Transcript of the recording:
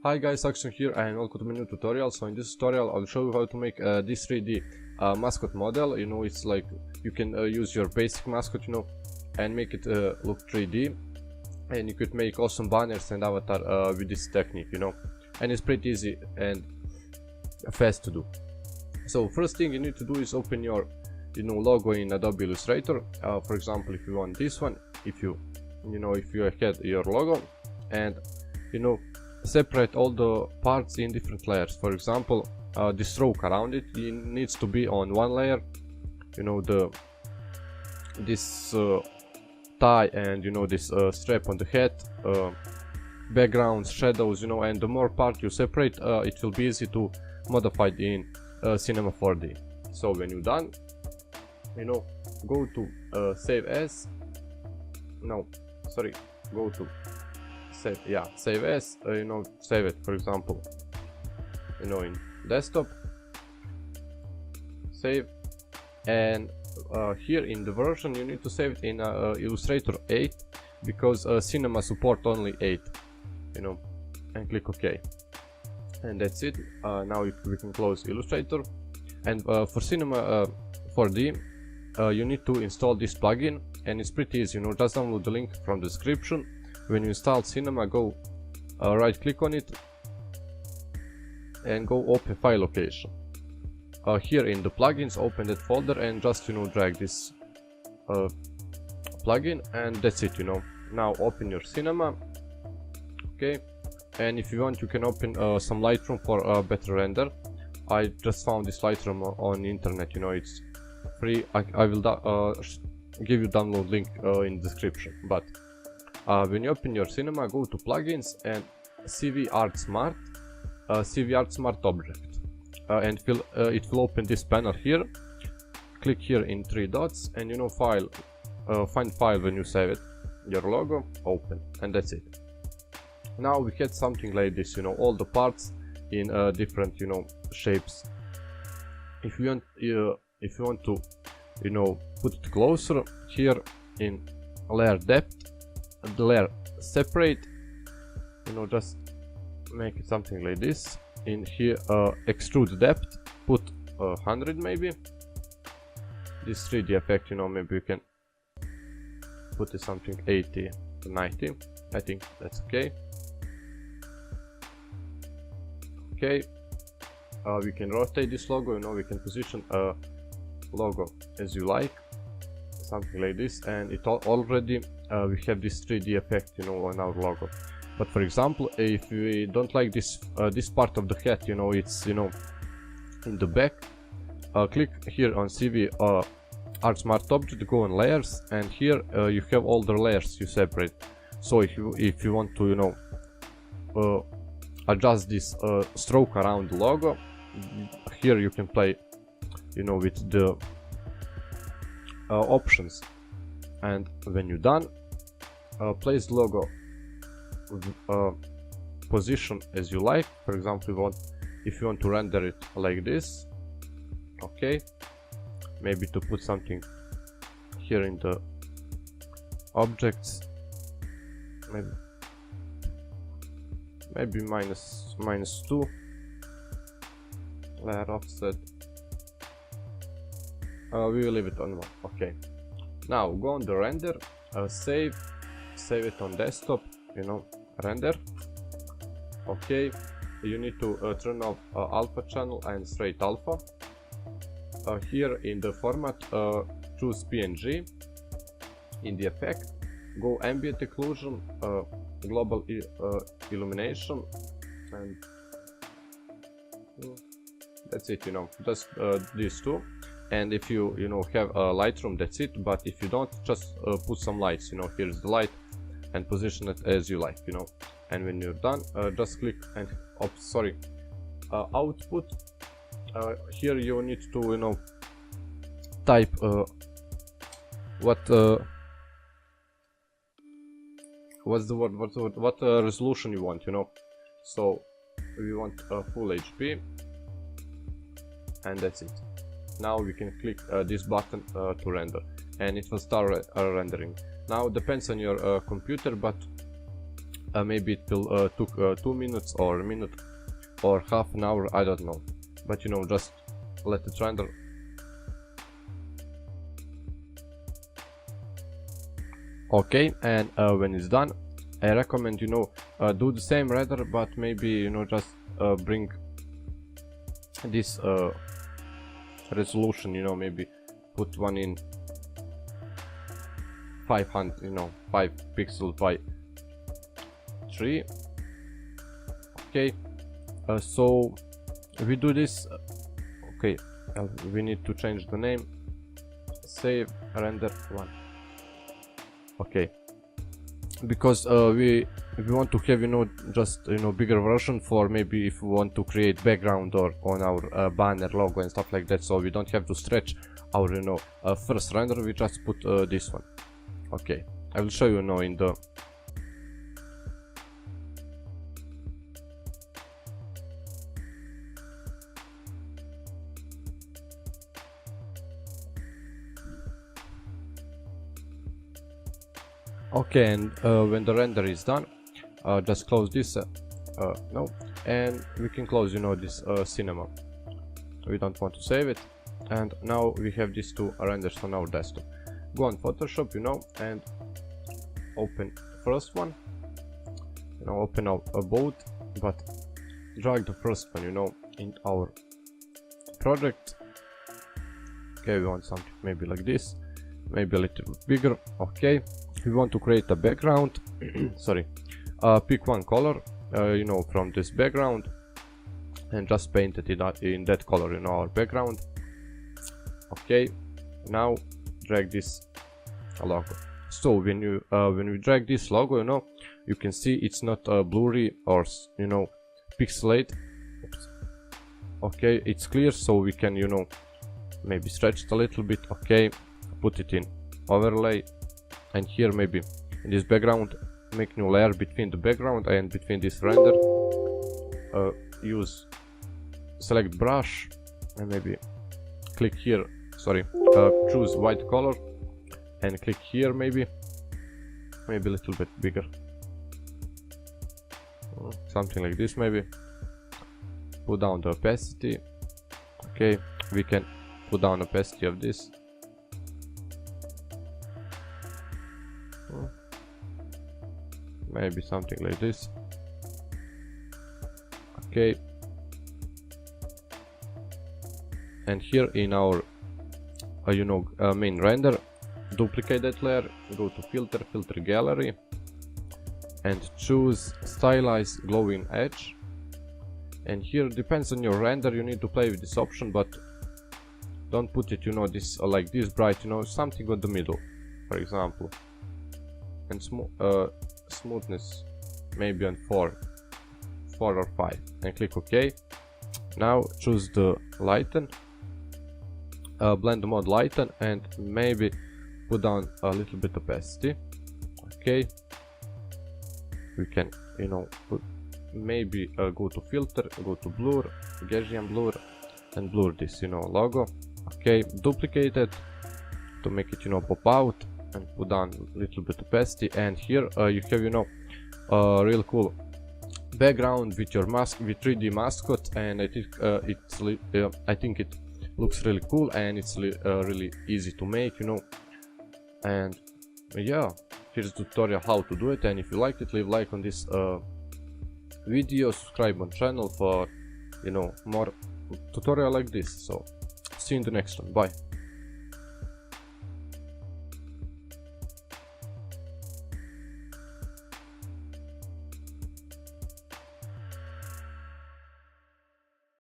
Hi guys, Action here and welcome to my new tutorial. So in this tutorial I'll show you how to make this 3D mascot model. It's like you can use your basic mascot, and make it look 3D, and you could make awesome banners and avatar with this technique, and it's pretty easy and fast to do. So first thing you need to do is open your logo in Adobe Illustrator. For example, if you want this one, if you had your logo, and separate all the parts in different layers. For example, this stroke around it needs to be on one layer, this tie and this strap on the hat, backgrounds, shadows, and the more part you separate, it will be easy to modify it in Cinema 4D. So when you're done, go to save as, go to save as, save it, for example, in desktop, save, and here in the version you need to save it in Illustrator 8, because Cinema support only 8, and click OK, and that's it. Now we can close Illustrator, and for Cinema 4D you need to install this plugin, and it's pretty easy. Just download the link from the description. When you install Cinema, go right click on it and go open file location. Here in the plugins, open that folder and just drag this plugin, and that's it. Now open your Cinema, okay, and if you want you can open some Lightroom for a better render. I just found this Lightroom on the internet, it's free. I will give you download link in the description. But when you open your Cinema, go to plugins and CV Art Smart object, and it will open this panel here. Click here in three dots and file, find file. When you save it, your logo, open, and that's it. Now we get something like this, all the parts in different shapes. If you want to put it closer, here in layer depth, the layer separate, just make it something like this. In here extrude depth, put 100 maybe. This 3D effect, maybe you can put it something 80 to 90. I think that's okay. Okay, we can rotate this logo, we can position a logo as you like, something like this, and it already we have this 3D effect, on our logo. But for example, if we don't like this this part of the hat, it's in the back, click here on CV Art Smart Object, go on layers, and here you have all the layers you separate. So if you want to adjust this stroke around the logo, here you can play with the options. And when you're done, place the logo position as you like. For example, if you want to render it like this, okay, maybe to put something here in the objects, maybe minus 2, layer offset, we will leave it on 1. Okay, now go on the render, save it on desktop, render. Okay, you need to turn off alpha channel and straight alpha. Here in the format, choose PNG. In the effect, go ambient occlusion, global illumination, and that's it. Just these two. And if you have a Lightroom, that's it. But if you don't, just put some lights. Here's the light, and position it as you like. And when you're done, just click and output. Here you need to type what resolution you want. So we want full HP, and that's it. Now we can click this button to render, and it will start rendering. Now depends on your computer, but maybe it will took 2 minutes or a minute or half an hour, I don't know, but you know, just let it render. Okay, and when it's done, I recommend, you know, do the same render, but maybe, you know, just bring this resolution, you know, maybe put one in 500, you know, 5 pixels by 3. Okay, so we do this. Okay, we need to change the name. Save render 1. Okay, because we want to have, you know, just, you know, bigger version for maybe if we want to create background or on our banner, logo and stuff like that, so we don't have to stretch our, you know, first render. We just put this one. Okay, I will show you now in the okay, and when the render is done, just close this no, and we can close, you know, this cinema. We don't want to save it, and now we have these two renders on our desktop. Go on Photoshop, you know, and open first one, you know, open up both, but drag the first one, you know, in our project. Okay, we want something maybe like this, maybe a little bit bigger. Okay, we want to create a background. Sorry, pick one color, you know, from this background, and just paint it in that color, you know, our background. Okay, now drag this logo. So when we drag this logo, you know, you can see it's not blurry or, you know, pixelate. Oops. Okay, it's clear, so we can, you know, maybe stretch it a little bit. Okay, put it in overlay, and here maybe in this background, make new layer between the background and between this render. Use select brush and maybe click here. Sorry, choose white color and click here, maybe a little bit bigger, something like this. Maybe put down the opacity. Okay, we can put down opacity of this. Maybe something like this. Okay, and here in our you know, main render, duplicate that layer, go to filter gallery, and choose stylize glowing edge. And here depends on your render, you need to play with this option, but don't put it, you know, this like this bright, you know, something on the middle, for example. And smoothness maybe on 4 or 5, and click OK. Now choose the lighten, blend mode lighten, and maybe put down a little bit opacity. Okay, we can, you know, put maybe go to filter, go to blur, Gaussian blur, and blur this, you know, logo. Okay, duplicate it to make it, you know, pop out, and put down a little bit opacity. And here you have, you know, real cool background with your mask, with 3D mascot, and I think it looks really cool, and it's really easy to make, you know. And yeah, here's the tutorial how to do it, and if you liked it, leave a like on this video, subscribe on channel for, you know, more tutorial like this. So see you in the next one. Bye.